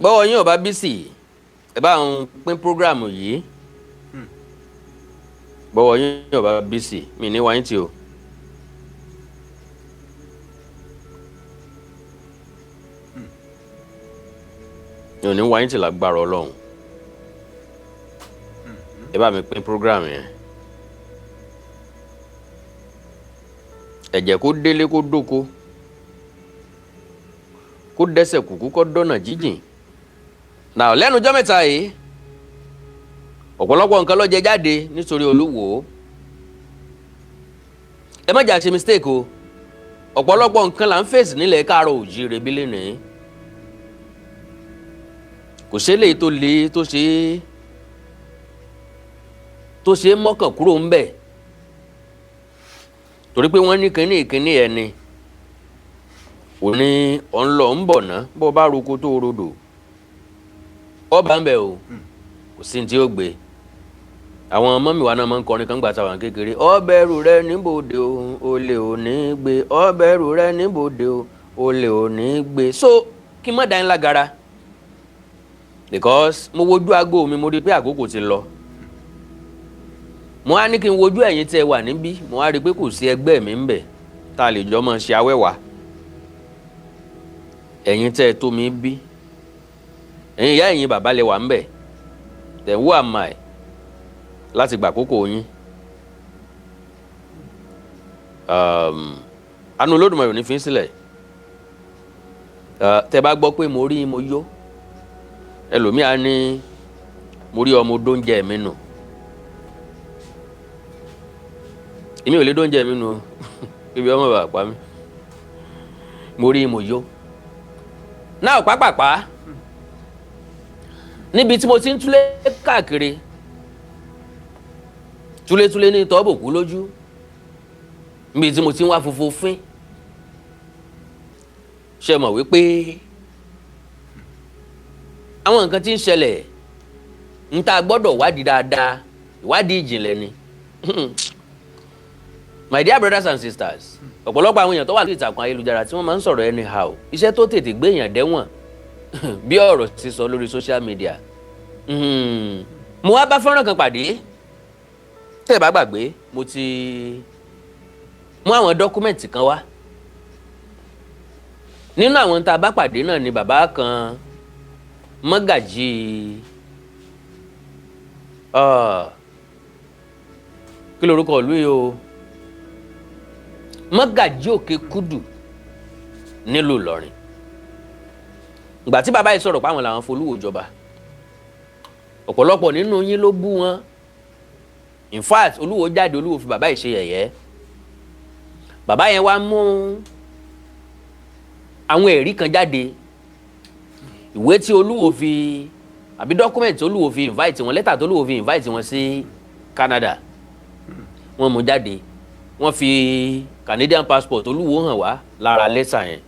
bọ́wọ́ yín ò bá bísí ẹ bá ń pín prógráàmù yìí bọ́wọ́ yín ò bá bísí mi ní wáyé tí o. mi ò ní wáyé tí lágbára Ọlọ́run ẹ bá mi pín prógráàmù yẹn. ẹ jẹ́ kó délé kó dóko kó dẹ́sẹ̀ kúkú kó dọ́nà jíjìn. Now lẹ́nu ọjọ́ mẹ́ta yìí ọ̀pọ̀lọpọ̀ nǹkan ló jẹ jáde nítorí Olúwo. ẹ má jà ṣe mistake o ọ̀pọ̀lọpọ̀ nǹkan là ń fèsì nílẹ̀ káàárọ̀ oòjíire bí lénìí. kò ṣe lè tó le tó ṣe mọ́kàn kúrò ń bẹ̀ torí pé wọ́n ní kínní ẹni ò ní ọ̀n lọ ń bọ̀ ná bó bá roko tó rodò ọba ń bẹ o kò sí ní tí ó gbé àwọn ọmọ mi wà náà máa ń kọrin kan gbà táwọn kékeré ọbẹ̀rù rẹ níbòde o olè ò ní gbé ọbẹ̀rù rẹ níbòde o olè ò ní gbé so kí n má dá yín lágara because mo wojú aago mi mo rí pé àkókò ti lọ mo á ní kí n wojú ẹ̀yin tẹ́ wà níbí mo á rí pé kò sí ẹgbẹ́ mi ń bẹ tá a lè jọ máa ṣe awẹ́wà ẹ̀yin tẹ́ tó mi bí ẹ̀yin ìyá ẹ̀yin bàbá lẹ wà ń bẹ̀ then who am I láti gbà àkókò yín àánú Olódùmarè ò ní fi í sílẹ̀ tẹ́ bá gbọ́ pé mo rí mo yó ẹlòmíà ní mo rí ọmọ odóúnjẹ mi nù èmi ò lè dóúnjẹ mi nù ibi ọmọ bàbá pa mi mo rí mo yó náà pàápàá níbi tí mo ti ń túlé káàkiri túlétúlé ní tọ́bòkú lójú níbi tí mo ti ń wá funfun fín ṣe mọ̀ wípé àwọn nǹkan tí ń ṣẹlẹ̀ ń tá gbọ́dọ̀ wádìí dáadáa ìwádìí ìjìnlẹ̀ ni my dear brothers and sisters ọ̀pọ̀lọpọ̀ àwọn èèyàn tó wà lórí ìtàkùn ayélujára tí wọ́n máa ń sọ̀rọ̀ anyhow iṣẹ́ tó tètè gbé èèyàn dẹ́wọ̀n bí ọ̀rọ̀ ti sọ lórí social media mo wá bá fọ́nrán kan pàdé tẹ́ ẹ bá gbàgbé mo ti mú àwọn dọ́kúmẹ̀ntì kan wá nínú àwọn tá a bá pàdé náà ni bàbá kan mọ́gàjí kí lorúkọ ìlú yìí o mọ́gàjí òkè kúdù nílùú Ìlọrin ìgbà tí bàbá yìí sọ̀rọ̀ pé àwọn làwọn folúwo jọba ọ̀pọ̀lọpọ̀ nínú yín ló bú wọn in fact Olúwo jáde Olúwo fi bàbá yìí ṣe yẹ̀yẹ́ bàbá yẹn wá mú àwọn ẹ̀rí kan jáde ìwé tí Olúwo fi àbí dọ́kúmẹ̀ntì Olúwo fi invite wọn lẹ́tà tó Olúwo fi invite wọn sí Canada wọ́n mú jáde wọ́n fi Canadian passport Olúwo hàn wá lára lẹ́tà yẹn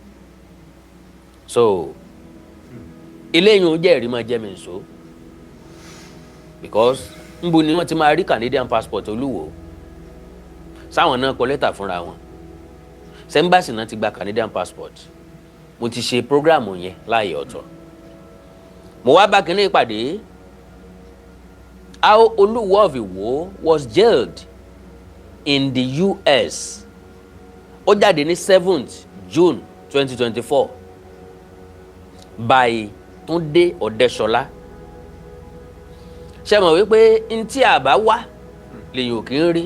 so eléyìí ó jẹ́ ẹ̀rí máa jẹ́ mi nso because nbo ni wọ́n ti máa rí Canadian passport Olúwo sáwọn náà kọ lẹ́tà fúnra wọn sẹ́ńbàsì náà ti gba Canadian passport mo ti ṣe programu yẹn láàyè ọ̀tọ̀ mo wá bá kínní ìpàdé how Oluwo of Iwo was jailed in the US ó jáde ní 7th June 2024 by Túndé Ọ̀dẹ́ṣọlá ṣe mọ̀ wípé ntí àbá wá lèyìn ò kí ń rí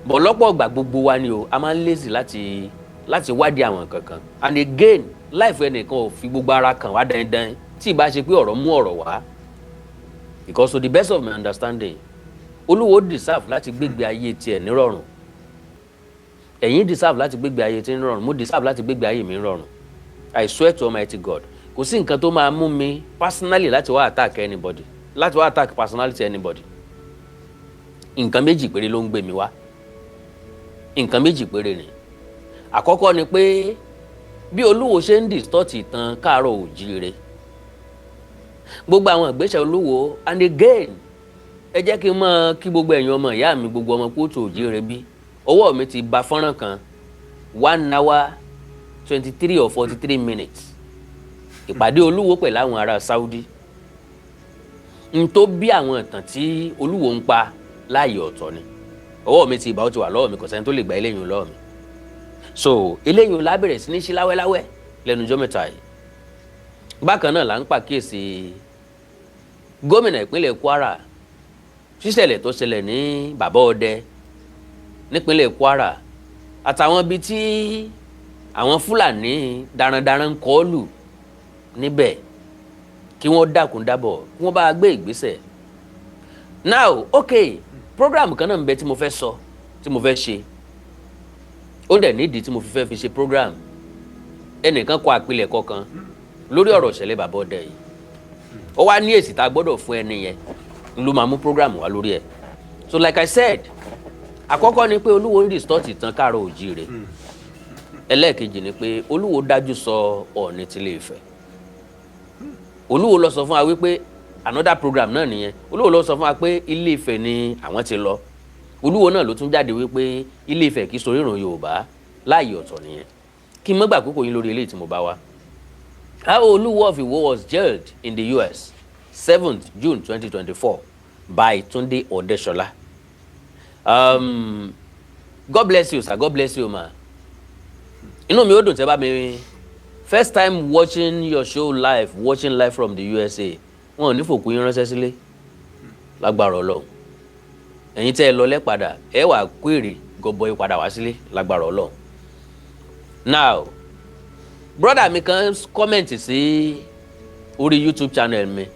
bọ̀ lọ́pọ̀ ọgbà gbogbo wa ni o a máa ń lazy láti wádìí àwọn kankan and again life ẹnìkan ò fi gbogbo ara kan wá dandan tí ìbá ṣe pé ọ̀rọ̀ mú ọ̀rọ̀ wá because to the best of my understanding Olúwo deserve láti gbégbé ayé tiẹ̀ nírọ̀rùn ẹ̀yin deserve láti gbégbé ayé tiẹ̀ nírọ̀rùn mo deserve láti gbégbé ayé mi nírọ̀rùn I swear to Almighty God kò sí nǹkan tó máa mú mi personally láti wá attack anybody láti wá attack personality anybody nǹkan méjì péré ló ń gbé mi wá nǹkan méjì péré ni àkọ́kọ́ ni pé bí Olúwo ṣe ń distort ìtàn káàárọ̀ oòjíire gbogbo àwọn ìgbésẹ̀ Olúwo and again ẹ jẹ́ kí n mọ̀ kí gbogbo ẹ̀yin ọmọ ìyá mi gbogbo ọmọ kóòtù oòjíire bí ọwọ́ mi ti ba fọ́nrán kan 1 hour 23 or 43 minutes ìpàdé Olúwo pẹ̀lú àwọn ará Saudi n tó bí àwọn ìtàn tí Olúwo ń pa láàyè ọ̀tọ̀ ni. Ọwọ́ mi ti ìbá ó ti wà lọ́wọ́ mi, kò sẹ́ni tó lè gba eléyìí lọ́wọ́ mi. So eléyìí la bẹ̀rẹ̀ sí ní ṣí láwẹ́láwẹ́ lẹ́nu ọjọ́ mẹ́ta yìí. Bákan náà là ń pàkíyèsí gómìnà ìpínlẹ̀ Kwara ṣíṣẹ̀lẹ̀ tó ṣẹlẹ̀ ní Bàbá Ọdẹ nípínlẹ̀ Kwara àtàwọn ibi tí àwọn Fúlàní darandaran kọlù níbẹ̀ kí wọ́n dákun dábọ̀ kí wọ́n bá gbé ìgbésẹ̀. Now okay, program kan náà ń bẹ tí mo fẹ́ sọ tí mo fẹ́ ṣe ó dẹ̀ nídìí tí mo fi fẹ́ fi ṣe program. Ẹnìkan kọ àpilẹ̀kọ kan lórí ọ̀rọ̀ ìṣẹ̀lẹ̀ Bàbá Ọdẹ yìí, ó wá ní èsì tá a gbọ́dọ̀ fún ẹni yẹn ló máa mú program wá lórí ẹ̀. So like I said, àkọ́kọ́ ni pé Olúwo ń distort ìtàn Káàárọ̀ Oòjíire. Ẹlẹ́ẹ̀kejì ni pé Olúwo dájú sọ Ọọ̀ni tilé Ifẹ̀. Olúwo lọ sọ fún wa wípé another program náà nìyẹn, Olúwo lọ sọ fún wa pé Ilé Ifẹ̀ ni àwọn ti lọ. Olúwo náà ló tún jáde wípé Ilé Ifẹ̀ kì í sorírun Yorùbá, láàyè ọ̀tọ̀ nìyẹn. Kí n má gbà kókó yín lórí eléyìí tí mo bá wá. How Oluwo of Iwo was jailed in the US 7th June 2024 by Tunde Odeshola. God bless you, sir. God bless you, ma. Inú mi ó dùn tẹ́ bá mi first time watching your show live, watching live from the USA. Wọn ò ní fòkú yín ránṣẹ́ sílé lágbára Ọlọ́run. Ẹ̀yin tẹ́ ẹ lọ lẹ́ padà ẹ wà kó èrè gọbọi padà wá sílé lágbára Ọlọ́run. Now, brother mi kan comment sí orí YouTube channel mi.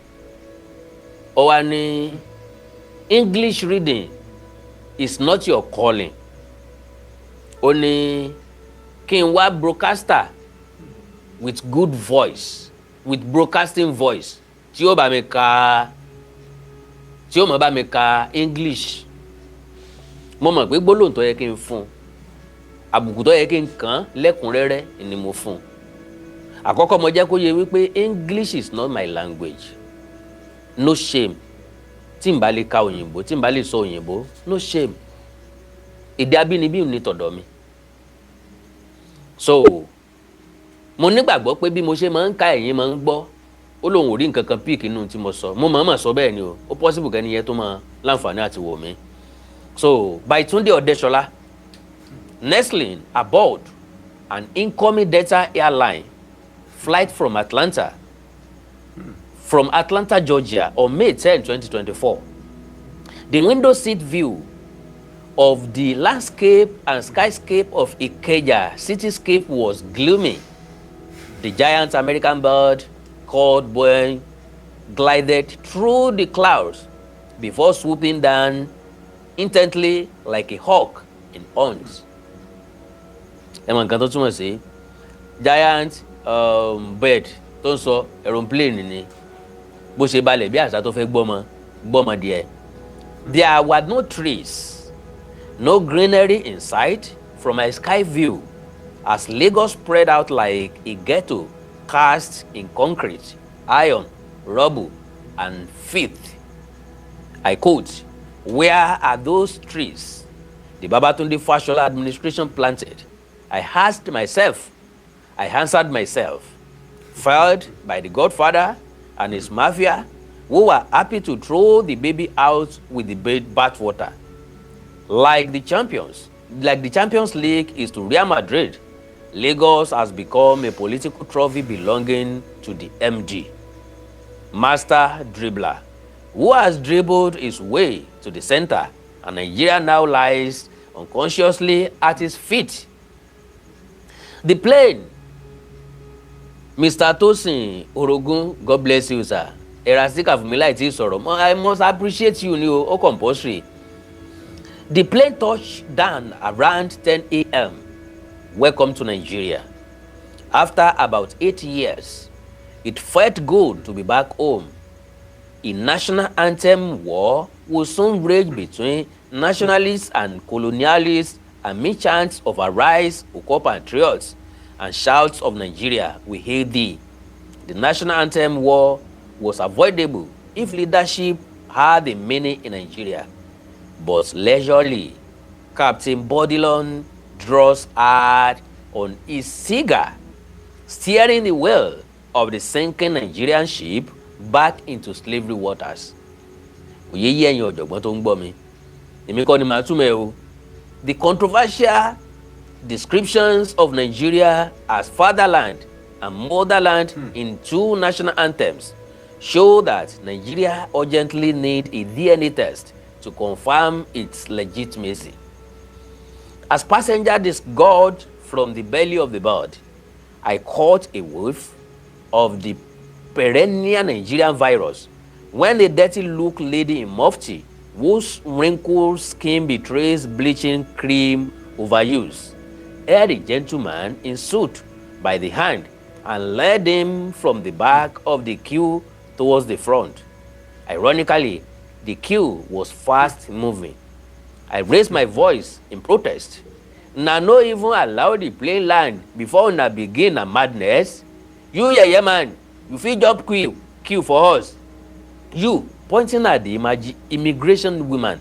Ó wá ní English reading is not your calling. Ó ní kí n wá broadcaster with good voice, with broadcasting voice tí ó bá mi ka tí ó mọ̀ bá mi ka English. Mo mọ̀ pé gbólóhùn tó yẹ kí n fún, àbùkù tó yẹ kí n kàn lẹ́kùnrẹ́rẹ́ ni mo fún. Àkọ́kọ́ mo jẹ́ kó yé wípé English is not my language. No shame. Tí n bá lè ka òyìnbó, tí n bá lè sọ òyìnbó, no shame. Èdè abínibí ni tọ̀dọ̀ mi. So, mo nígbàgbọ́ pé bí mo ṣe máa ń ka ẹ̀yin máa ń gbọ́, ó lóun ò rí nǹkan kan píìkì nínú tí mo sọ. Mo máa sọ bẹ́ẹ̀ ni o. Ó possible kẹ́ni yẹn tó máa láǹfààní àti wò mí. So, by Tunde Odeshola, nestling aboard an incoming Delta airline flight from Atlanta, Georgia, on May 10, 2024. The window seat view of the landscape and skyscape of Ikeja cityscape was gloomy. The giant American bird called Boeing glided through the clouds before swooping down intently like a hawk in horns. Ẹ mọ̀ nǹkan tó túmọ̀ sí giant bird tó ń sọ aeroplane ni bó ṣe balẹ̀ bí àṣà tó fẹ́ gbọ́mọ díẹ̀. There were no trees, no greenery in sight from a sky view as Lagos spread out like a ghetto cast in concrete, iron, rubble, and filth. I quote, "Where are those trees the Babatunde Fashola administration planted? I answered myself, felled by the Godfather and his mafia, who were happy to throw the baby out with the bathwater. Like the Champions League is to Real Madrid, Lagos has become a political trophy belonging to the MD, master dribbler, who has dribbled his way to the center, and Nigeria now lies unconsciously at his feet." The plane, Mr. Tosin Orogun, God bless you, sir. Erasika Fumila iti sọ̀rọ̀. I must appreciate you, ni o compulsory. The plane touched down around 10 a.m. Welcome to Nigeria. After about 8 years, it felt good to be back home. A national anthem war will soon rage between nationalists and colonialists amid chants of "Arise, O compatriots," and shouts of "Nigeria, we hate thee." The national anthem war was avoidable if leadership had a meaning in Nigeria. But leisurely, Captain Bodilon draws hard on his cigar, steering the wheel of the sinking Nigerian ship back into slavery waters. Òye yé ẹ̀yin ọ̀jọ̀gbọ́n tó ń gbọ́ mi. Èmi kọ́ ni màá túmọ̀ ẹ̀ o. The controversial descriptions of Nigeria as fatherland and motherland in two national anthems show that Nigeria urgently needs a DNA test to confirm its legitimacy. As passenger disgorged from the belly of the bird, I caught a whiff of the perennial Nigerian virus when a dirty-look lady in mufti, whose wrinkled skin betrays bleaching cream overuse, held a gentleman in suit by the hand and led him from the back of the queue towards the front. Ironically, the queue was fast moving. I raised my voice in protest. Una no even allow the plane land before una begin a madness. You yeye man, you fit jump queue for us. You, pointing at the immigration woman,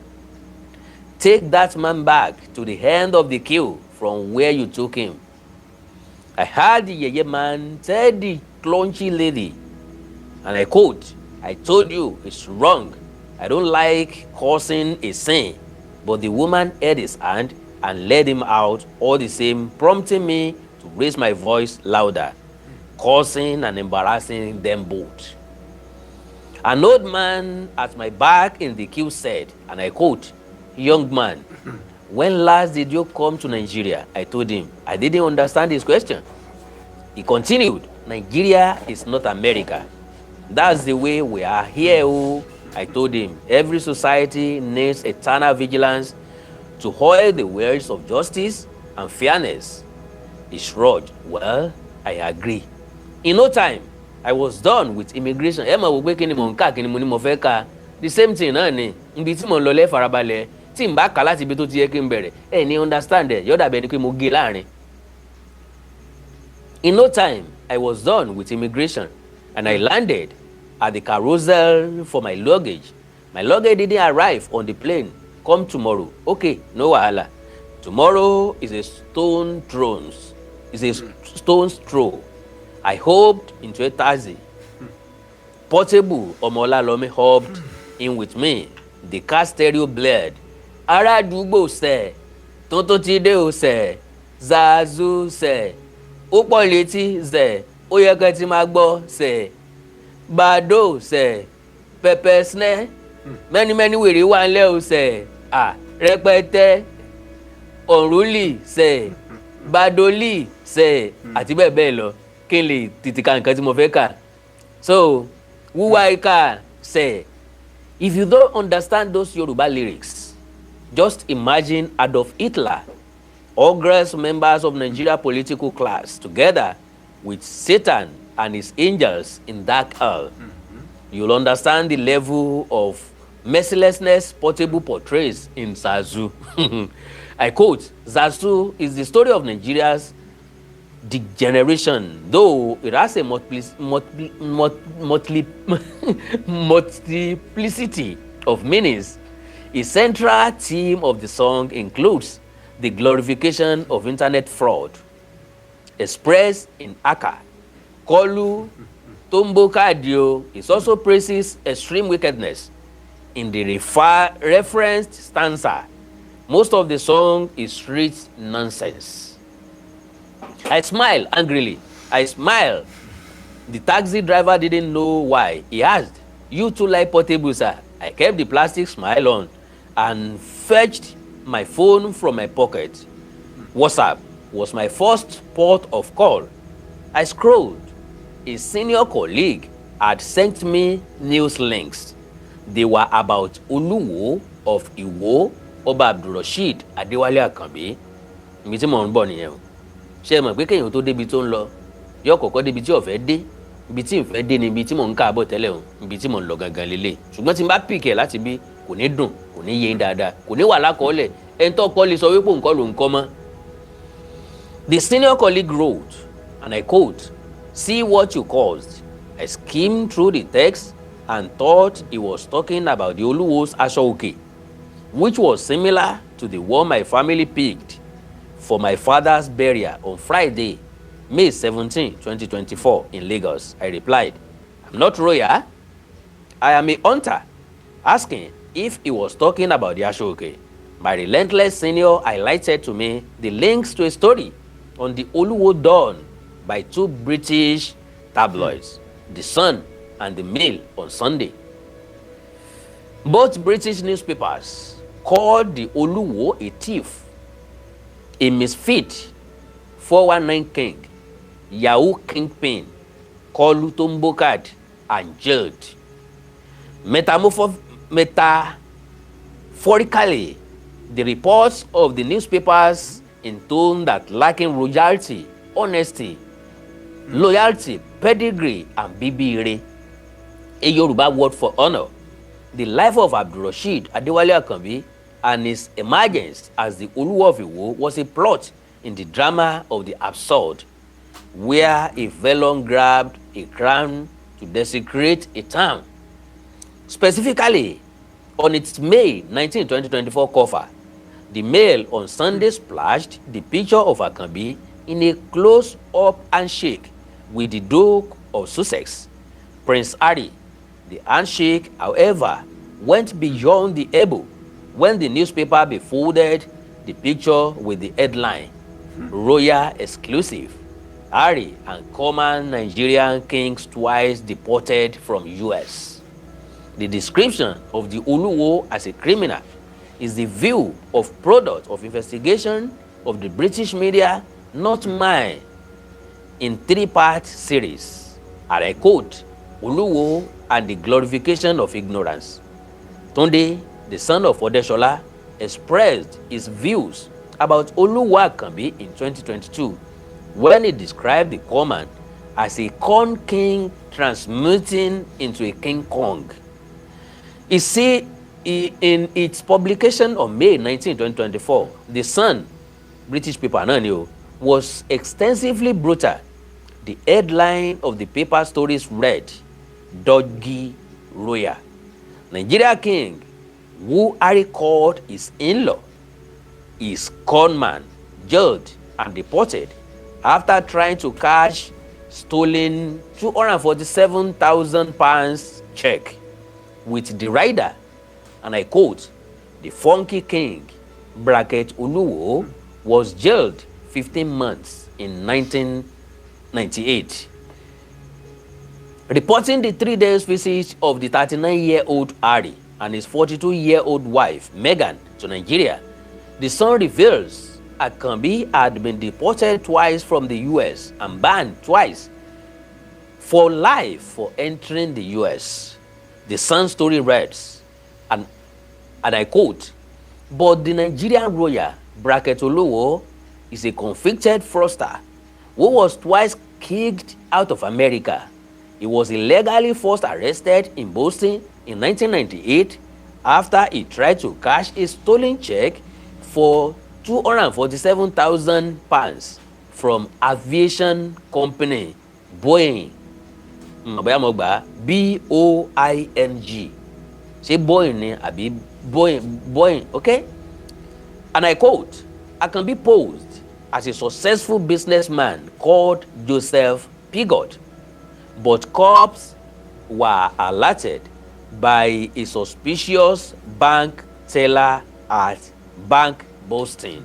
take that man back to the end of the queue from where you took him. I heard the yeye man tell the clunchy lady, and I quote, I told you it's wrong. I don't like causing a sin. But the woman held his hand and led him out all the same, prompting me to raise my voice louder, causing and embarrassing them both. An old man at my back in the queue said, and I quote, young man, when last did you come to Nigeria? I told him. I didn't understand his question. He continued, Nigeria is not America. That's the way we are here. I told him, every society needs eternal vigilance to hold the words of justice and fairness. He shrugged. Well, I agree. In no time, I was done with immigration. Ẹ máa wò pé kí ni mò ń kà, kí ni mo ní mo fẹ́ kà. The same thing náà ni. Ibi tí mò ń lọ lẹ́ farabalẹ̀. Tí n bá kà láti ibi tó ti yẹ kí n bẹ̀rẹ̀. Ẹ ní understand ẹ̀. Yóò dàbí ẹni pé mo gé láàrin. In no time, I was done with immigration and I landed at the carousel for my luggage. My luggage didn't arrive on the plane. Come tomorrow. Okay, no wahala. Tomorrow is a stone's throw. I hoped into a taxi. Portable Omolalomi hopped in with me. The car stereo blared. Ará àdúgbò sẹ̀, Tótó ti dé o sẹ̀, Zazu sẹ̀, ó pọ̀ létí sẹ̀, ó yẹ kẹ́ ti máa gbọ́ sẹ̀, Bàdó sẹ̀, pẹpẹ snẹ́, mẹ́ni wèrè wà ńlẹ̀ o sẹ̀, rẹpẹtẹ, Òrùlì sẹ̀, Bàdólì sẹ̀, àti bẹ́ẹ̀ bẹ́ẹ̀ lọ. Kí n lè tètè ka nǹkan tí mo fẹ́ kà. So, wúwa ìka sẹ̀. If you don't understand those Yoruba lyrics, just imagine Adolf Hitler, august members of Nigeria political class, together with Satan and his angels in dark hell. You'll understand the level of mercilessness Portable portrays in Zazu. I quote, Zazu is the story of Nigeria's degeneration, though it has a multiplicity of meanings. A central theme of the song includes the glorification of internet fraud, expressed in Aka. Kolu Tombokadio is also praises extreme wickedness in the referenced stanza. Most of the song is street nonsense. I smiled angrily. I smiled. The taxi driver didn't know why. He asked, you too like Portable, sir? I kept the plastic smile on and fetched my phone from my pocket. WhatsApp was my first port of call. I scrolled. A senior colleague had sent me news links. They were about Oluwo of Iyawo, Oba Abdulrasheed Adewale Akanbi. Ibi tí mò ń bọ̀ nìyẹn o. Ṣé ẹ mọ̀ pé kéèyàn tó débi tó ń lọ yóò kọ́kọ́ débi tí ò fẹ́ dé, ibi tí ń fẹ́ dé ni ibi tí mò ń kà bọ̀ tẹ́lẹ̀ o, ibi tí mò ń lọ gangan lélẹ̀. Ṣùgbọ́n tí n bá pìkẹ̀ láti bí kò ní dùn, kò ní yé dáadáa, kò ní wà lákọọ́lẹ̀, ẹni tó kọ́ lè sọ wípé nǹkan ló ń kọ́ mọ́. The senior colleague wrote, and I quote, see what you caused. I skimmed through the text and thought he was talking about the Oluwo's Ashoke, which was similar to the one my family picked for my father's burial on Friday. May 17, 2024 in Lagos. I replied, I'm not royal. I am a hunter. Asking if he was talking about the Ashoke. My relentless senior highlighted to me the links to a story on the Oluwo done by 2 British tabloids, The Sun and The Mail on Sunday. Both British newspapers called the Oluwo a thief, a misfit, 419 king, Yahoo kingpin, Kolu Tombokad, and jailed. Metaphorically, the reports of the newspapers intoned that lacking royalty, honesty, loyalty, pedigree, and bibire, a Yoruba word for honor, the life of Abdulrasheed Adewale Akanbi and his emergence as the Oluwo of Iwo was a plot in the drama of the absurd, where a felon grabbed a crown to desecrate a town. Specifically, on its May 19, 2024 cover, the Mail on Sunday splashed the picture of Akanbi in a close-up handshake with the Duke of Sussex, Prince Harry. The handshake, however, went beyond the able when the newspaper befolded the picture with the headline, Royal Exclusive, Harry and common Nigerian kings twice deported from US. The description of the Oluwo as a criminal is the view of product of investigation of the British media, not mine, in 3-part series. And I quote, Oluwo and the glorification of ignorance. Tunde, the son of Odeshola, expressed his views about Oluwo Akanbi in 2022 when he described the command as a corn king transmuting into a King Kong. You see, in its publication on May 19, 2024, The Sun, British paper, was extensively brutal. The headline of the paper stories read, Dodgy Royal. Nigeria king, who Harry called his in-law, is conman, jailed and deported after trying to cash stolen £247,000 check with the rider, and I quote, the funky king, Oluwo, was jailed 15 months in 1998. Reporting the 3 days visit of the 39-year-old Harry and his 42-year-old wife, Meghan, to Nigeria, the Sun reveals Akanbi had been deported twice from the US and banned twice for life for entering the US. The Sun story reads, and I quote, but the Nigerian royal, Oluwo, is a convicted fraudster who was twice kicked out of America. He was illegally first arrested in Boston in 1998 after he tried to cash a stolen check for £247,000 from aviation company Boeing. B-O-I-N-G. Say Boeing ni abi Boeing, okay? And I quote, Akanbi posed as a successful businessman called Joseph Pigot, but cops were alerted by a suspicious bank teller at Bank Boston.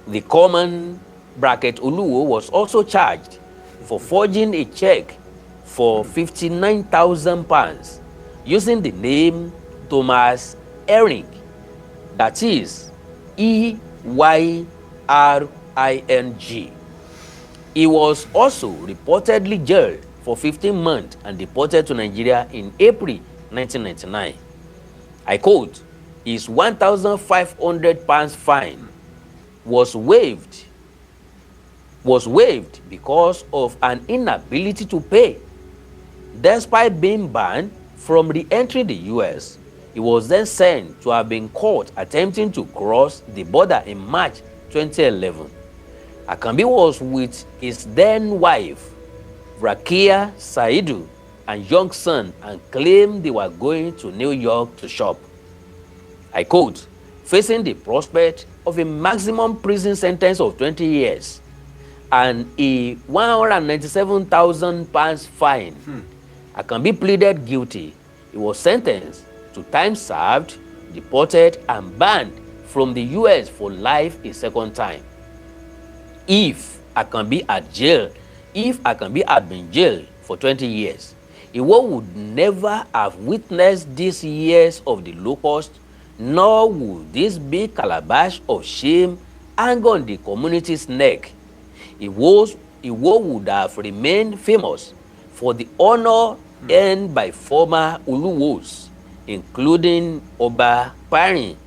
The common Oluwo was also charged for forging a check for £59,000 using the name Thomas Ehring, that is Eyring. He was also reportedly jailed for 15 months and deported to Nigeria in April 1999. I quote, his £1,500 fine was waived because of an inability to pay. Despite being banned from re-entering the US, he was then said to have been caught attempting to cross the border in March 2011. Akanbi was with his then wife, Rakia Saidu, and young son, and claimed they were going to New York to shop. I quote, facing the prospect of a maximum prison sentence of 20 years and a £197,000 fine. Akanbi pleaded guilty. He was sentenced to time served, deported, and banned from the US for life a second time. If Akanbi had been jailed for 20 years, Iyawo would never have witnessed these years of the locust, nor would this big calabash of shame hang on the community's neck. Iyawo would have remained famous for the honor earned by former Oluwos, including Oba Parin,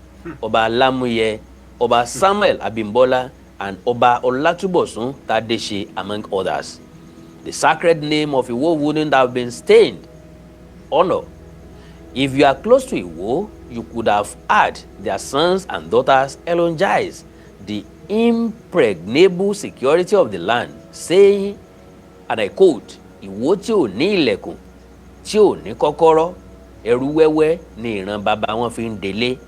Oba Lamuye, Oba Samuel Abimbola, and Oba Olatubosun Tadeshi, among others. The sacred name of Iyawo wouldn't have been stained. Honor. If you are close to Iyawo, you could have had their sons and daughters eulogize the impregnable security of the land, saying, and I quote, Iyawo tí ò ní ilẹ̀kùn, tí ò ní kọ́kọ́rọ́, ẹrú wẹ́wẹ́ ni ìran bàbá wọn fi ń délé.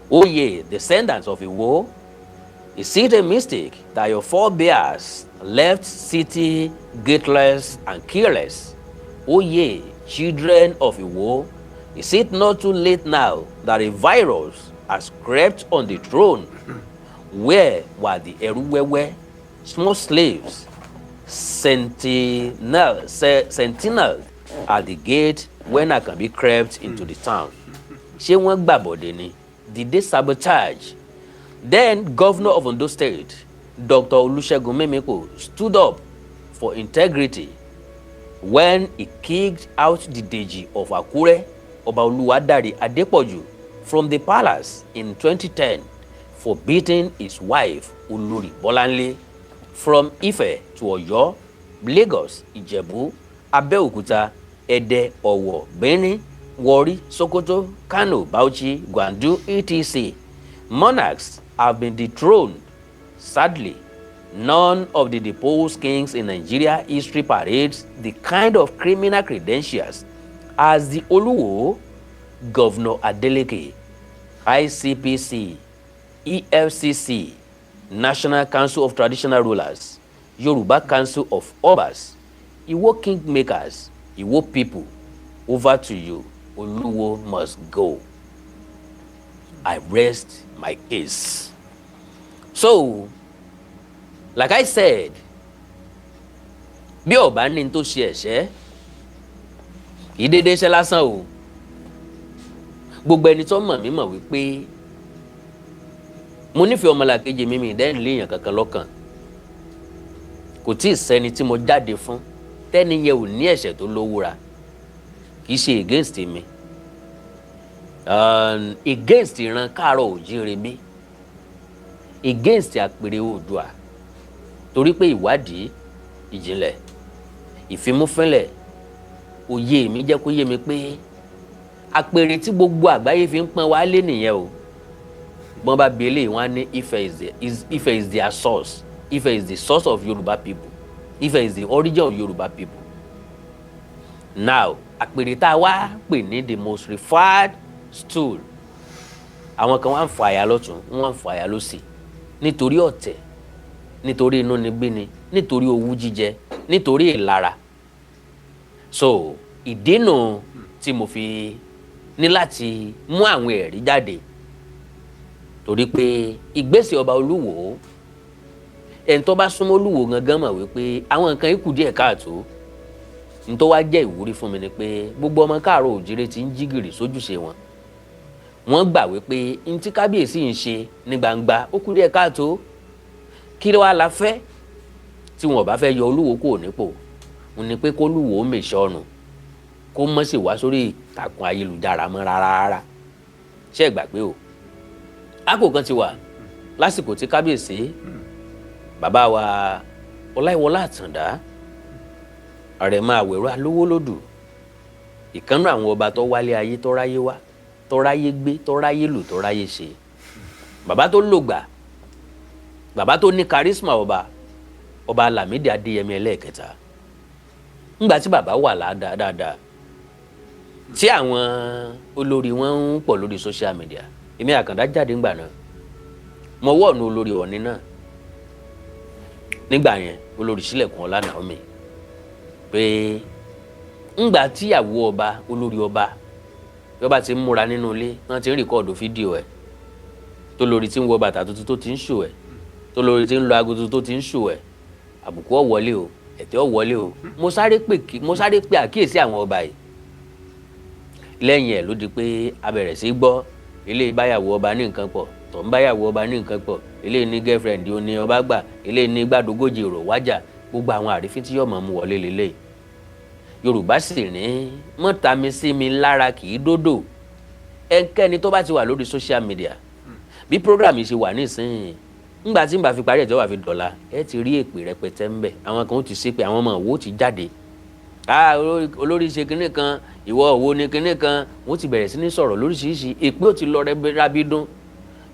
O ye, descendants of Iyawo, is it a mistake that your forebears left city gateless and careless? O ye, children of Iyawo, is it not too late now that a virus has crept on the throne? Where were the Eruwewe, small slaves, sentinel at the gate when Akanbi crept into the town? Ṣé wọ́n gbàbọ̀dé ni? Did they sabotage? Then Governor of Ondo State, Dr. Olusegun Memeko, stood up for integrity when he kicked out the Deji of Akure, Oba Oluwadari Adepoju, from the palace in 2010 for beating his wife Olori Bolanle. From Ife to Oyo, Lagos, Ijebu, Abeokuta, Ede, Owo, Benin, Warri, Sokoto, Kano, Bauchi, Gwandu, etc. Monarchs have been dethroned. Sadly, none of the deposed kings in Nigeria history parades the kind of criminal credentials as the Oluwo, Governor Adeleke, ICPC, EFCC, National Council of Traditional Rulers, Yoruba Council of Obas, Iyawo Kingmakers, Iyawo people. Over to you. Oluwo must go. I rest my case. So, like I said, bí ọba ní tó ṣe ẹ̀ṣẹ̀, kì í dédé ṣe lásán o. Gbogbo ẹni tó mọ̀ mí mọ̀ wípé mo nífẹ̀ẹ́ ọmọlàkejì mi ìdẹ́rìn léèyàn kankan lọ́kàn. Kò tí ì sẹ́ni tí mo jáde fún tẹ́ni yẹn ò ní ẹ̀ṣẹ̀ tó lówúra. Kì í ṣe against mi. Against ìran káàárọ̀ òjíire bí. Against àpèrè Oòduà. Torí pé ìwádìí ìjìnlẹ̀, ìfimúfínlẹ̀, òye mi jẹ́ kó yé mi pé àpèrè tí gbogbo àgbáyé fi ń pọ́n wá lé nìyẹn o. Bọ́n bá bi eléyìí wọ́n á ní Ife is their source. Ife is the source of Yoruba people. Ife is the origin of Yoruba people. Now, àpèrè tá a wá pè ní the most referred stool. Àwọn kan wá ń fa àyà lọ́tún, wọ́n ń fa àyà lósì. Nítorí ọ̀tẹ̀, nítorí inúnibíni, nítorí owú jíjẹ, nítorí ìlara. So, ìdínà tí mo fi ní láti mú àwọn ẹ̀rí jáde. Torí pé ìgbésẹ̀ ọba Olúwo, ẹni tó bá súnmọ́ Olúwo gangan mọ̀ wípé àwọn nǹkan ikú díẹ̀ káàtó. Ní tó wá jẹ́ ìwúrí fún mi ni pé gbogbo ọmọ káàárọ̀ òjíire ti ń jí gìrì sójúṣe wọn. Wọ́n gbà wípé ní tí kábíyèsí ń ṣe ní gbangba ó kú díẹ̀ káàtó. Kí ló wá la fẹ́ tí wọn bá fẹ́ yọ Olúwo kúrò nípò? Wọ́n ní pé kó Olúwo mèṣẹ́ ọ̀nà kó mọ̀ sí wá sórí ìtàkùn ayélujára mọ́ rárá. Ṣé ẹ gbà pé o? Àkókò kan ti wà lásìkò tí kábíyèsí bàbá wa Ọláìwọlá Àtàndá Àrẹ̀mọ Àwẹ̀rọ Alówólódù, ìkànnì àwọn ọba tó wálé ayé tó ráyé wá, tó ráyé gbé, tó ráyé lò, tó ráyé ṣe. Bàbá tó lògbà, bàbá tó ní charisma ọba Lámídì Adéyẹmí ẹlẹ́ẹ̀kẹta. Ńgbà tí bàbá wà dáadáa, tí àwọn olórí wọn ń pọ̀ lórí social media, èmi Àkàndá jáde ńgbà náà, mo wọ́ọ̀nù olórí Ọ̀ọ̀ni náà nígbà yẹn olórí Sílẹ̀kùn Ọlá Naomi pé ńgbà tíyàwó ọba olórí ọba bí ọba ti ń múra nínú ilé wọ́n ti ń rìkọ́ọ̀dù fídíò ẹ̀ tó lórí tí ń wọ bàtà tuntun tó ti ń ṣò ẹ̀ tó lórí tí ń lo aago tuntun tó ti ń ṣò ẹ̀ àbùkù ó wọlé o ẹ̀tẹ́ ó wọlé o mo sáré pé àkíyèsí àwọn ọba yìí lẹ́yìn ẹ̀ ló di pé a bẹ̀rẹ̀ sí gbọ́ ilé báyàwó ọba ní nǹkan pọ̀ tó ń báyàwó ọba ní nǹkan pọ̀ ilé ní girlfriend ó ní ọba gbà ilé ní gbàdógójì rò wájà gbogbo àwọn àrífín tí yóò máa mú wọlé lélẹ̀ Yorùbá sì ní mọ́ta mi sí mi lára kì í dódò ẹnikẹ́ni tó bá ti wà lórí social media bí program yìí ṣe wà nísìnyí ńgbà tí n bá fi parí ẹ̀ tí wọ́n bá fi dọ̀la ẹ ti rí èpè rẹpẹtẹ ńbẹ àwọn kan ó ti ṣépè àwọn ọmọ òwò ti jáde olórí ṣe kinní kan ìwọ òwò ni kinní kan wọ́n ti bẹ̀rẹ̀ sí ní sọ̀rọ̀ lóríṣiríṣi èpè ó ti lọ rábídún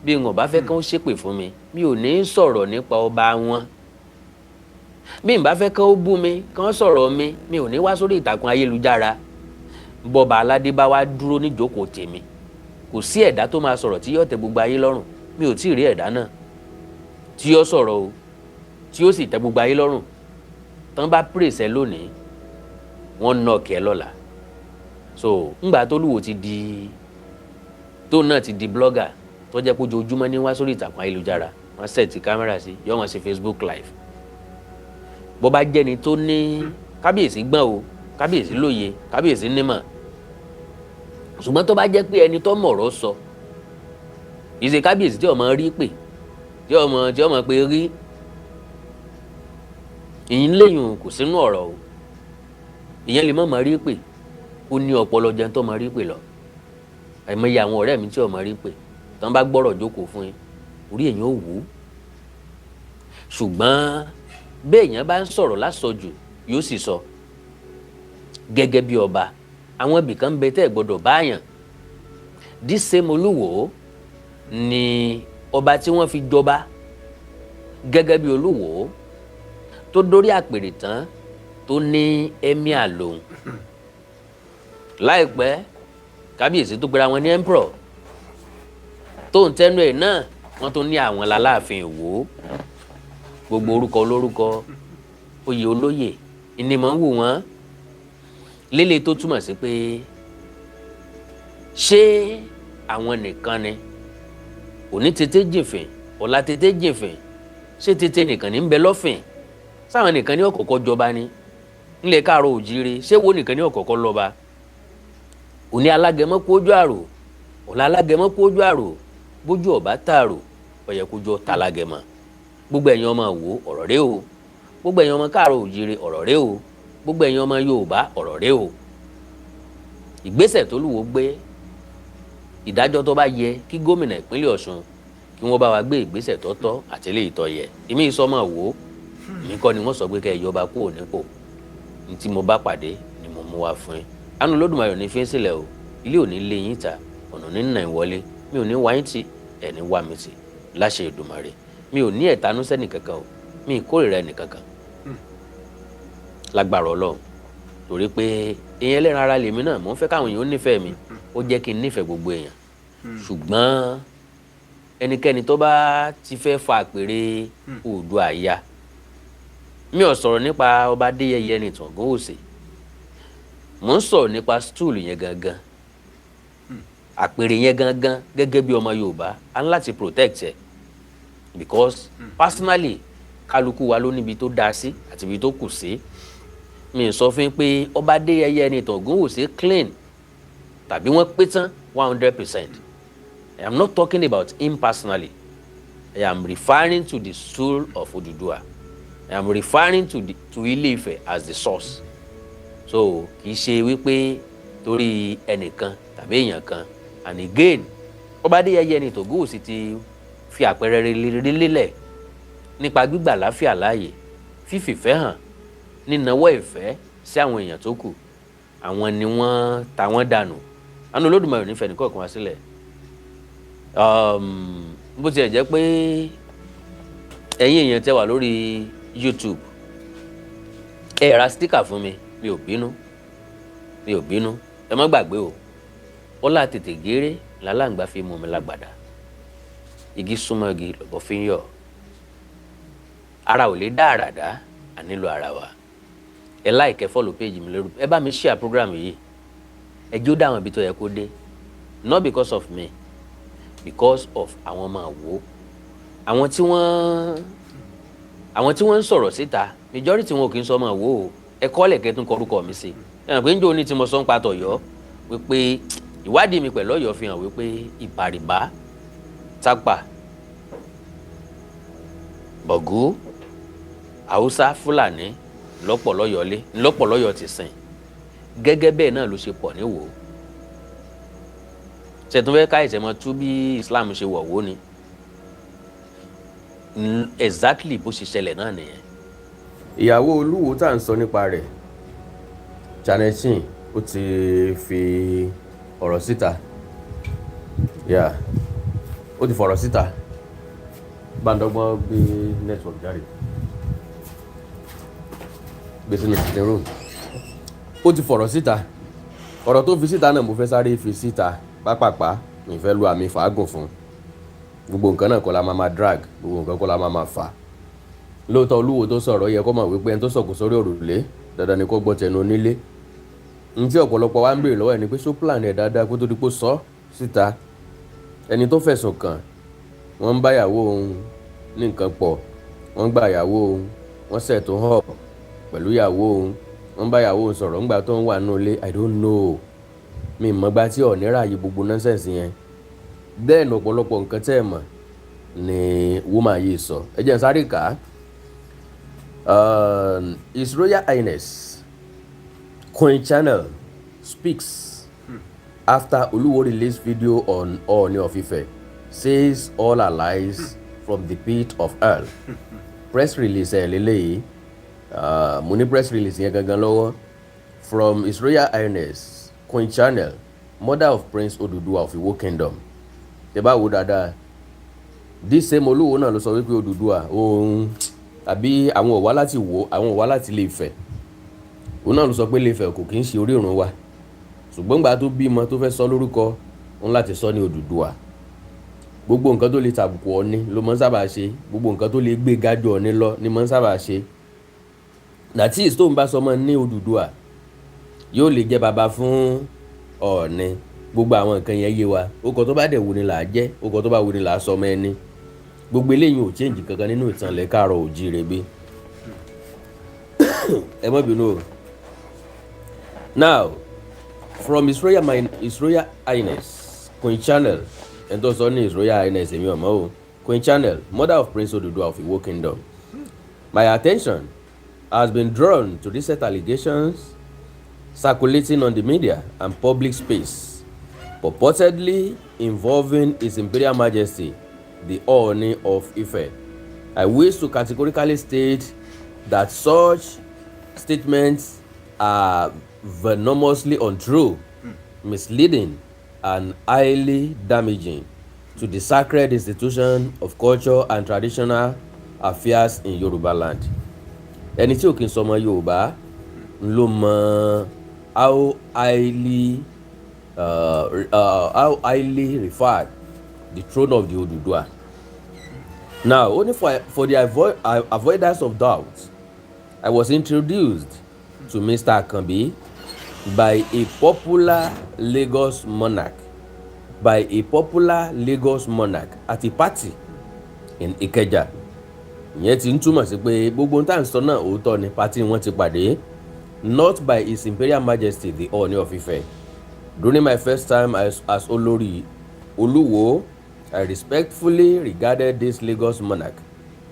bí n ò bá fẹ́ kán ó ṣépè fún mi mi ò ní sọ̀rọ̀ nípa ọba wọn bí n bá fẹ́ kán ó bú mi kán sọ̀rọ̀ mi ò ní wá sórí ìtàkùn ayélujára bọ́ba aládé bá wá dúró níjókòó tèmi kò sí ẹ̀dá tó máa sọ̀rọ̀ tí yóò tẹ́ gbogbo ayé lọ́rùn mi ò tí ì rí ẹ̀dá náà tí yóò sọ̀rọ̀ o tí yóò sì tẹ́ gbogbo ayé lọ́rùn tán bá pèsè lónìí wọ́n nà kẹ́ lọ́la so ńgbà tó Olúwo ti di tó náà ti di blogger tó jẹ́ pé ojoojúmọ́ ní wá sórí ìtàkùn ayélujára wọ́n sẹ̀tì kámẹ́rà sí yọ wọ́n sí Facebook live bó bá jẹ́ni tó ní kábíyèsí gbọ́n o kábíyèsí lóye kábíyèsí nímọ̀ ṣùgbọ́n tó bá jẹ́ pé ẹni tó mọ̀rọ̀ sọ ìṣe kábíyèsí tí ọmọ rí pè tí ọmọ pé rí ìyìn lẹ́yìn kò sínú ọ̀rọ̀ o ìyẹn lè mọ̀ rí pè ó ní ọpọlọ jẹun tó mọ̀ rí pè lọ àìmọye àwọn ọ̀rẹ́ mi tí ọmọ rí pè tán bá gbọ́rọ̀ jókòó fún yín orí èèyàn ò wú ṣùgbọ́n béèyàn bá ń sọ̀rọ̀ lásọjù yóò sì sọ gẹ́gẹ́ bí ọba àwọn ibìkan bẹ tẹ́ ẹ̀ gbọ́dọ̀ báyàn dísèmọ Olúwo ni ọba tí wọ́n fi jọba gẹ́gẹ́ bí Olúwo tó dórí àpèrè tán tó ní emir lòun láìpẹ́ kábíyèsí tó gbéra wọn ní emperor tó ń tẹnu ẹ̀ náà wọ́n tó ní àwọn lálàáfin Ìwó gbogbo orúkọ olórúkọ oyè olóyè ìnìmọ̀ ń wù wọ́n lélẹ̀ tó túmọ̀ sí pé ṣé àwọn nìkan ni òní tètè jìnfìn ọ̀la tètè jìnfìn ṣé tètè nìkan ní ń bẹ lọ́fìn sáwọn nìkan ní ọ̀kọ̀ọ̀kọ̀ jọba ni nílẹ̀ Káàárọ̀ Oòjíire ṣé wo nìkan ní ọ̀kọ̀ọ̀kọ̀ lọ́ba òní alágẹmọ kú ojú àrò ọ̀la alágẹmọ kú ojú àrò bójú ọ̀bá tààrò ọ̀yẹ̀ kójọ tàlágẹmọ gbogbo ẹ̀yin ọmọ Ìwó ọ̀rọ̀ rẹ o gbogbo ẹ̀yin ọmọ Káàárọ̀ Oòjíire ọ̀rọ̀ rẹ o gbogbo ẹ̀yin ọmọ Yorùbá ọ̀rọ̀ rẹ o ìgbésẹ̀ tó Olúwo gbé ìdájọ́ tó bá yẹ kí gómìnà ìpínlẹ̀ Ọ̀ṣun kí wọ́n bá wa gbé ìgbésẹ̀ tó tọ́ àti eléyìí tó yẹ èmi ìsọmọ Ìwó èmi kọ́ ni wọ́n sọ pé kẹ́ ẹ yọba kúrò nípò ní tí mo bá pàdé ni mo mú wá fún yín àánú Olódùmarè ní fi ń sílẹ̀ o ilé ò ní lé yín ta ọ̀nà ní nà ń wọlé mi ò ní wá yín tì ẹ̀ ní wá mi tì láṣẹ Èdùmàrè mi ò ní ẹ̀tanú sẹ́nì kankan o mi ì kórìíra ẹnì kankan lágbára Ọlọ́run torí pé èèyàn ẹlẹ́ran ara lèmi náà mò ń fẹ́ káwọn èèyàn ó nífẹ̀ẹ́ mi ó jẹ́ kí n nífẹ̀ẹ́ gbogbo èèyàn ṣùgbọ́n ẹnikẹ́ni tó bá ti fẹ́ fa àpèrè Oòduà ya mi ò sọ̀rọ̀ nípa ọba Adéyẹyẹ ní Ṣàngó Òsè mò ń sọ̀rọ̀ nípa stool yẹn gangan àpèrè yẹn gangan gẹ́gẹ́ bí ọmọ Yorùbá a ní láti protect ẹ̀ because personally kálukú wa ló níbi tó dáa sí àti ibi tó kù sí mi sọ fún pé ọba Adéyẹyẹ ní Ṣàngó Òsè clean tàbí wọ́n pé tán 100%. I am not talking about him personally. I am referring to the soul of Odùduwà. I am referring to Ilé-Ifẹ̀ as the source. So kì í ṣe wípé torí ẹnìkan tàbí èèyàn kan and again ọba Adéyẹyẹ ní Ṣàngó Òsè ti fi àpẹẹrẹ rere lélẹ̀ nípa gbígbà láfíà láàyè fífìfẹ́ hàn nínáwó ìfẹ́ sí àwọn èèyàn tó kù àwọn ni wọ́n ta wọ́n dànù àánú Olódùmarè nífẹ̀ẹ́ nìkọ̀ọ̀kan wá sílẹ̀ bó tiẹ̀ jẹ́ pé ẹ̀yin èèyàn tẹ́ wà lórí YouTube ẹ ra sticker fún mi mi ò bínú ẹ má gbàgbé o ọlá tètè géré làlàǹgbá fi mú mi lágbàdá igi súnmọ́ igi lọ́bọ̀ fi ń yọ̀ ara ò lè dá àrà dá, a nílò ara wa. Ẹ like, ẹ follow page mi lórí, ẹ bá mi share program yìí, ẹ jó dáwọn ibi tó yẹ kó dé, not because of me, because of àwọn ọmọ àwo, àwọn tí wọ́n ń sọ̀rọ̀ síta, majority wọn ò kì í sọ ọmọ àwo o. Ẹ kọ́lẹ̀ kẹ́tún kọrúkọ mi sí ẹ̀ràn pé ń jó ní tí mo sọ ń pa tọ̀yọ́ wípé ìwádìí mi pẹ̀lú Ọ̀yọ́ fi hàn wípé Ìbàrìbá, Tápà, Bọ̀gú, Haúsá, Fúlàní lọ́pọ̀ lọ́yọ̀ọ́lé lọ́pọ̀ lọ́yọ̀ọ́ ti sìn, gẹ́gẹ́ bẹ́ẹ̀ náà ló ṣe pọ̀ níwò. Ṣètò fẹ́ ká ìṣẹ̀mọ́ tú bí Islam ṣe wọ̀ wó ni exactly bó ṣe ṣẹlẹ̀ náà nìyẹn. Ìyàwó Olúwo tá à ń sọ nípa rẹ̀, Janesin, ó ti fi ọ̀rọ̀ síta, ó ti fọ̀rọ̀ síta, gbàndọ́gbọ́n gbé network jáde, gbé sínú sitting room, ó ti fọ̀rọ̀ síta. Ọ̀rọ̀ tó fi síta náà mo fẹ́ sáré fi síta pápápá, mi fẹ́ lu àmì fàágùn fún. Gbogbo nǹkan náà kọ́ la máa drag, gbogbo nǹkan kọ́ la máa fà. Lóòótọ́ Olúwo tó sọ̀rọ̀ yẹ kó mọ̀ wípé ẹni tó sọ̀kò sórí òrùlé dandan ni kó gbọ́ tẹnu onílé. Ní tí ọ̀pọ̀lọpọ̀ wa ń béèrè lọ́wọ́ ẹni pé ṣó plan ẹ̀ dáadáa kó tó di pé sọ síta. Ẹni tó fẹ̀sùn kàn, wọ́n ń bá ìyàwó òun ní nǹkan pọ̀, wọ́n gba ìyàwó òun, wọ́n set tó hàn pẹ̀lú ìyàwó òun, wọ́n bá ìyàwó òun sọ̀rọ̀ ńgbà tó ń wà nínú ilé. I don't know, mi mọ̀gbà tí Ọọ̀ni ráàyè gbogbo nonsense yẹn. Bẹ́ẹ̀ ni ọ̀pọ̀lọpọ̀ nǹkan tẹ́ ẹ̀ mọ̀ ni woman yìí sọ. Ẹ jẹ́ n sáré kà á. His Royal Highness Queen Channel speaks after Oluwo released video on Ooni of Ife, says all are lies from the pit of hell. Press release lélẹ́yìí, mo ní press release yẹn gangan lọ́wọ́. From His Royal Highness Queen Channel, mother of Prince Oduduwa of Iwo Kingdom. Tẹ́ bá wò dáadáa, this same Oluwo náà ló sọ wípé Oduduwa òun àbí àwọn ò wá láti Ìwó, àwọn ò wá láti Ilé Ifẹ̀. Òun náà ló sọ pé Ilé Ifẹ̀ kò kí ń ṣe orírun wa, ṣùgbọ́n gbà tó bímọ tó fẹ́ sọ lórúkọ òun láti sọ ní Oduduwa. Gbogbo nǹkan tó lè tàbùkù Ọọ̀ni ló mọ́ ń sábà ṣe, gbogbo nǹkan tó lè gbé gájọ Ọọ̀ni lọ ni mọ́ ń sábà ṣe. That is, tó ń bá sọmọ ní Oduduwa yóò lè jẹ́ baba fún Ọọ̀ni. Gbogbo àwọn nǹkan yẹn yé wa, orúkọ tó bá dẹ̀ wù ni là á jẹ́, orúkọ tó bá wù ni là á sọmọ ẹni. Gbogbo eléyìí ò change kankan nínú ìtàn Ilẹ̀ Káàárọ̀ Oòjíire bí. Ẹ má bínú o. Now, from His Royal Highness Queen Channel, ẹni tó sọ ní His Royal Highness èmi ọ̀mọ́ o, Queen Channel, mother of Prince Oduduwa of Iwo Kingdom. My attention has been drawn to recent allegations circulating on the media and public space, purportedly involving His Imperial Majesty the Ooni of Ife. I wish to categorically state that such statements are venomously untrue, misleading, and highly damaging to the sacred institution of culture and traditional affairs in Yoruba land. Ẹni tí ò kí n sọmọ Yorùbá ló mọ how highly referred the throne of the Oduduwa. Now, only for the avoidance of doubt, I was introduced to Mr. Akanbi by a popular Lagos monarch at a party in Ikeja. Ìyẹn ti ń túmọ̀ sí pé gbogbo tá à ń sọ náà òótọ́ ni party wọn ti pàdé, not by His Imperial Majesty the Ooni of Ife. During my first time as Olori Oluwo, I respectfully regarded this Lagos monarch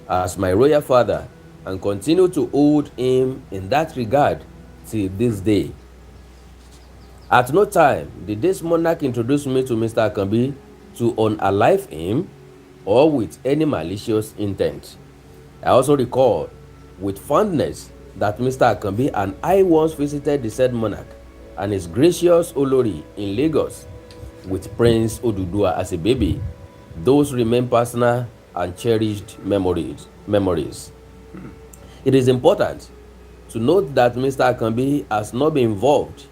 as my royal father and continue to hold him in that regard till this day. At no time did this monarch introduce me to Mr. Akanbi to unalive him or with any malicious intent. I also recall with fondness that Mr. Akanbi and I once visited the said monarch and his gracious Olori in Lagos with Prince Oduduwa as a baby. Those remain personal and cherished memories. It is important to note that Mr. Akanbi has not been involved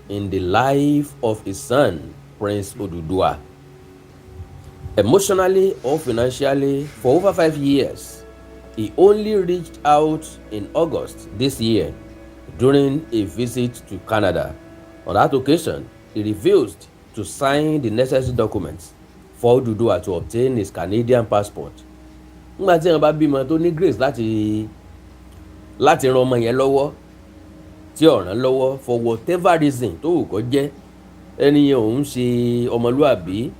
in the life of his son, Prince Oduduwa, emotionally or financially for over 5 years. He only reached out in August this year during a visit to Canada. On that occasion, he refused to sign the necessary documents for Oduduwa to obtain his Canadian passport. Nígbà tí wọ́n bá bímọ tó ní grace láti ran ọmọ yẹn lọ́wọ́ tí ó ràn lọ́wọ́ for whatever reason tó wù kó jẹ́, ẹni yẹn ò ń ṣe ọmọlúàbí,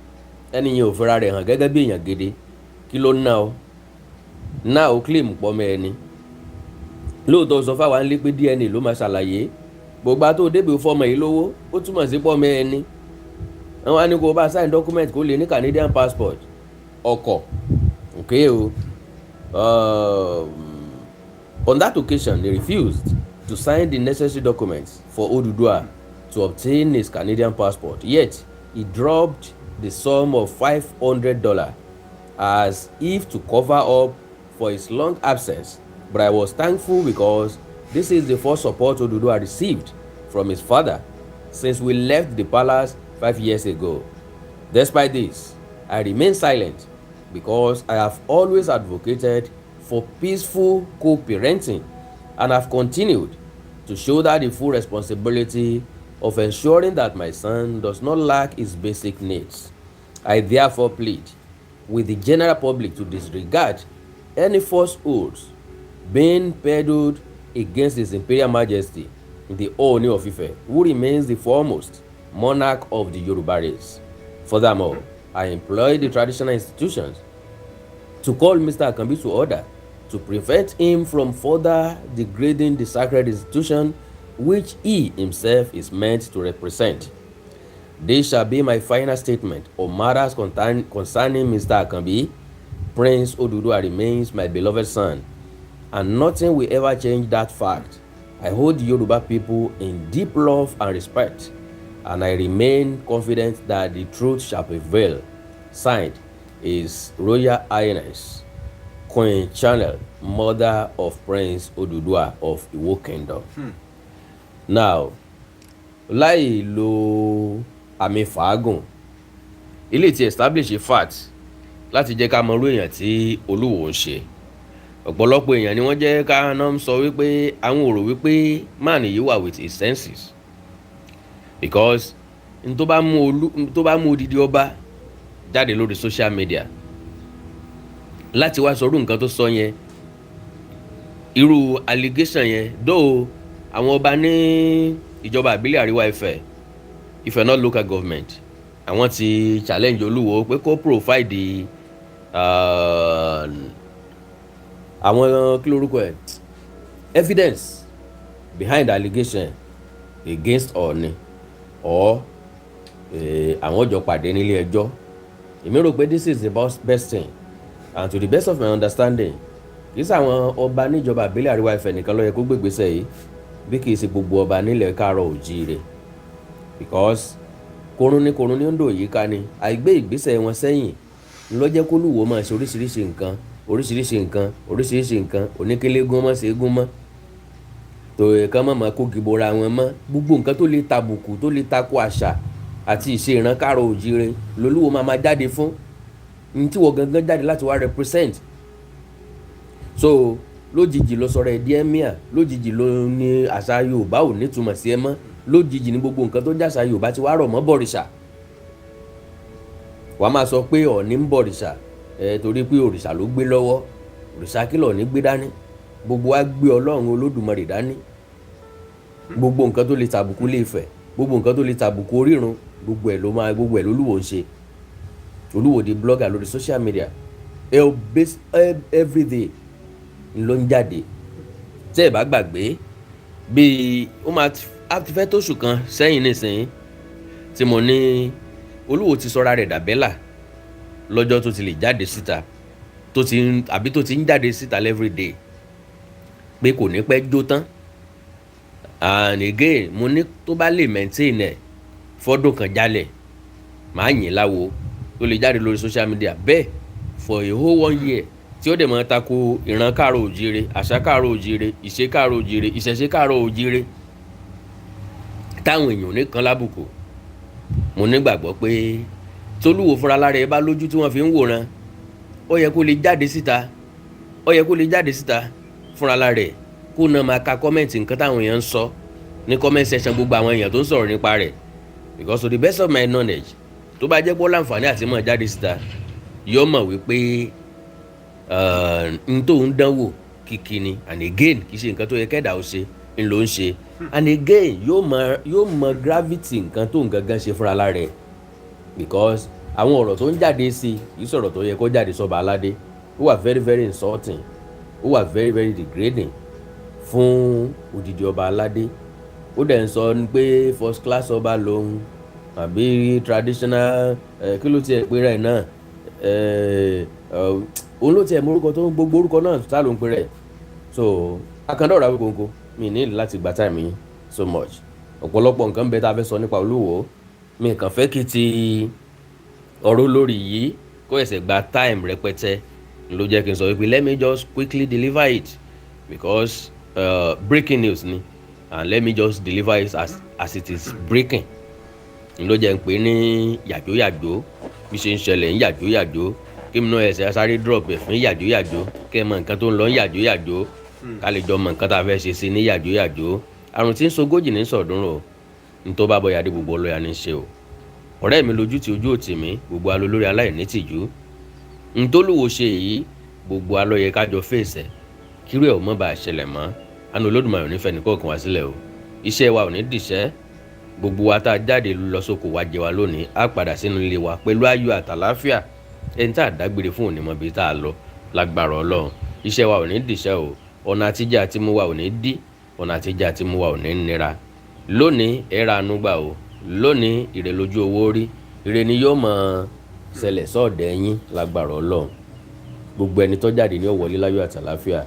ẹni yẹn ò fẹ́ra rẹ̀ hàn gẹ́gẹ́ bí èèyàn gidi, kí ló ná o? Náà ó claim pọ́mọ ẹni. Lóòótọ́ sọ fáwọn nílé pé DNA ló máa ṣàlàyé gbogbo tó débi fọmọ yìí lówó ó túmọ̀ sí pọ́mọ ẹni. Àwọn á ní kó bá sign document kó lè ní Canadian passport ọkọ̀ okay o. On that occasion he refused to sign the necessary documents for Oduduwa to obtain his Canadian passport, yet he dropped the sum of $500 as if to cover up for his long absence. But I was thankful because this is the first support Oduduwa received from his father since we left the palace 5 years ago. Despite this, I remain silent because I have always advocated for peaceful co-parenting and have continued to shoulder the full responsibility of ensuring that my son does not lack his basic needs. I therefore plead with the general public to disregard any falsehoods being peddled against His Imperial Majesty, the Ooni of Ife, who remains the foremost monarch of the Yoruba race. Furthermore, I employ the traditional institutions to call Mr. Akanbi to order to prevent him from further degrading the sacred institution which he himself is meant to represent. This shall be my final statement on matters concerning Mr. Akanbi. Prince Oduduwa remains my beloved son, and nothing will ever change that fact. I hold the Yoruba people in deep love and respect, and I remain confident that the truth shall prevail. Signed, His Royal Highness Queen Channel, mother of Prince Oduduwa of Iwo Kingdom. Now, láì lo àmì fàágùn, ilé ti establish a fact láti jẹ́ ká mọ irú èèyàn tí Olúwo ń ṣe. Ọ̀pọ̀lọpọ̀ èèyàn ni wọ́n jẹ́ ká náà sọ wípé àwọn ò rò wípé man yìí wà with his senses, because n tó bá mú odidi ọba jáde lórí social media láti wá sọrú nǹkan tó sọ yẹn, irú allegation yẹn, though àwọn ọba ní ìjọba ìbílẹ̀ àríwá Ifẹ̀ North local government, àwọn ti challenge Olúwo pé kó provide àwọn kí lórúkọ ẹ̀ evidence behind the allegation against Ọọ̀ni or àwọn jọ pàdé nílé ẹjọ́. Èmi rò pé this is the best thing, and to the best of my understanding kì í sàwọn ọba níjọba ìbílẹ̀ àríwá Ifẹ̀ nìkan ló yẹ kó gbégbésẹ̀ yìí, bí kì í ṣe gbogbo ọba nílẹ̀ káàárọ̀ oòjíire, because korun ní ń dò yìí ká ni àìgbé ìgbésẹ̀ wọn sẹ́yìn ló jẹ́ kó Olúwo máa ṣe oríṣiríṣi nǹkan oníkélégún mọ́ ṣe é gún mọ́ tòye kan mọ̀ kó gìbòra wọn mọ́, gbogbo nǹkan tó lè tàbùkù tó lè takò àṣà àti ìṣe ìran káàárọ̀ oòjíire lolúwo máa jáde fún ní tí wọ́n gangan jáde láti wá represent. So lójijì ló sọ̀rọ̀ ẹ̀ di emir, lójijì ló ní àṣà Yorùbá ò nítumọ̀ sí ẹ mọ́, lójijì ní gbogbo nǹkan tó jàṣà Yorùbá ti wá rọ̀ mọ́ bọ̀rìṣà. Wàá máa sọ pé Ọọ̀ni ń bọ̀rìṣà torí pé òrìṣà ló gbé lọ́wọ́, òrìṣà kí l'Ọọ̀ni gbé dání? Gbogbo wa gbé Ọlọ́run Olódùmarè dání. Gbogbo nǹkan tó lè tàbùkù Ilé Ifẹ̀, gbogbo nǹkan tó lè tàbùkù orírun, gbogbo ẹ̀ l'Olúwo ń ṣe. Olúwo di blogger lórí social media everyday ló ń jáde. Tí ẹ bá gbàgbé, bí ó máa ti fẹ́ tóṣù kan sẹ́yìn nísìnyí tí mo ní Olúwo ti sọra rẹ̀ dàbẹ́là lọ́jọ́ tó ti lè jáde síta tó ti ń jáde síta everyday pé kò ní pẹ́ jó tán, and again mo ní tó bá lè maintain ẹ̀ fọ́dún kan jálẹ̀ máa yìn láwo tó lè jáde lórí social media bẹ́ẹ̀ for a whole 1 year tí ó dẹ̀ máa tako ìran káàárọ̀ oòjíire, àṣà káàárọ̀ oòjíire, ìṣe káàárọ̀ oòjíire, ìṣẹ̀ṣe káàárọ̀ oòjíire táwọn èèyàn nìkan lábùkù. Mo nígbàgbọ́ pé tólúwo fúnra lára ẹ bá lójú tí wọ́n fi ń wòran, ó yẹ kó lè jáde síta ó yẹ kó lè jáde síta fúnra lára rẹ̀ kó náà máa ka kọ́mẹ̀ntì nǹkan táwọn èèyàn ń sọ ní comment section, gbogbo àwọn èèyàn tó ń sọ̀rọ̀ nípa rẹ̀, because to the best of my knowledge tó bá jẹ́ pé ó láǹfààní àti mọ̀ jáde síta yóò mọ̀ wípé n tó ń dánwò kìkì ni, and again kì í ṣe nǹkan tó yẹ kẹ́dà ó ṣe ń ló ń ṣe, and again yóò mọ gravity nǹkan tó ń gangan ṣe fúnra lára rẹ̀, because àwọn ọ̀rọ̀ tó ń jáde sí kì í sọ̀rọ̀ tó yẹ kó jáde sọ́ba aládé, ó wà very very insulting, ó wà very very degrading fún odidi ọba aládé. Ó dẹ̀ ń sọ pé first class ọba lòun àbí traditional kí ló tiẹ̀ pé rẹ̀ náà òun ló tiẹ̀ mú orúkọ tó ń gbogbo orúkọ náà tá ló ń pè rẹ̀. So akandọ̀rọ̀ Awikonko mi ní láti gba time yín so much, ọ̀pọ̀lọpọ̀ nǹkan bẹ́ẹ̀ tá a fẹ́ sọ nípa Olúwo, mi kàn fẹ́ kí ti ọ̀rọ̀ lórí yìí kó ẹ̀sẹ̀ gba time rẹpẹtẹ ló jẹ́ kí n sọ wípé let me just quickly deliver it because breaking news ni, and let me just deliver it as it is breaking. Ló jẹ́ ń pè ní yàjóyàjó bí ṣe ń ṣẹlẹ̀ ń yàjóyàjó, kí mi náà ẹsẹ̀ sáré drop ẹ̀ fún yàjóyàjó kẹ́ ẹ mọ nǹkan tó ń lọ ń yàjóyàjó ká lè jọ mọ nǹkan tá a fẹ́ ṣe sí ní yàjóyàjó. Àrùn tí ń sogójì ní sọ̀dúnrún o, ní tó bá bọ̀yà dé gbogbo ọlọ́yà ní ṣe o. Ọ̀rẹ́ mi lójú tí ojú òtì mi, gbogbo alo lórí aláìní tìjú. N tó Olúwo ṣe yìí gbogbo alọ́yẹ kájọ fèsẹ̀ kírú ẹ̀ ò mọ́ bá a ṣẹlẹ̀ mọ́. Àánú Olódùmarè ò ní fẹ́ nìkọ̀ọ̀kan wá sílẹ̀ o. Iṣẹ́ wa ò ní dìṣẹ́, gbogbo wa tá a jáde lọ sóko wa jẹ wa lónìí á padà sínú ilé wa pẹ̀lú ayọ̀ àtàláfíà. Ẹni tá a dágbére fún òní mọ ibi tá a lọ lágbára Ọlọ́run. Iṣẹ́ wa ò ní dìṣẹ́ o, ọ̀nà àtijọ́ àti mú wa ò ní dí, ọ̀nà àtijọ́ àti mú wa ò ní nira. Lónìí ẹ ra àánú gbà o, lónìí ire lójú owó rí, ire ni yóò mọ ṣẹlẹ̀ sọ́ọ̀dẹ̀ yín lágbára Ọlọ́run. Gbogbo ẹni tó jáde ní ó wọlé láyọ̀ àtàláfíà.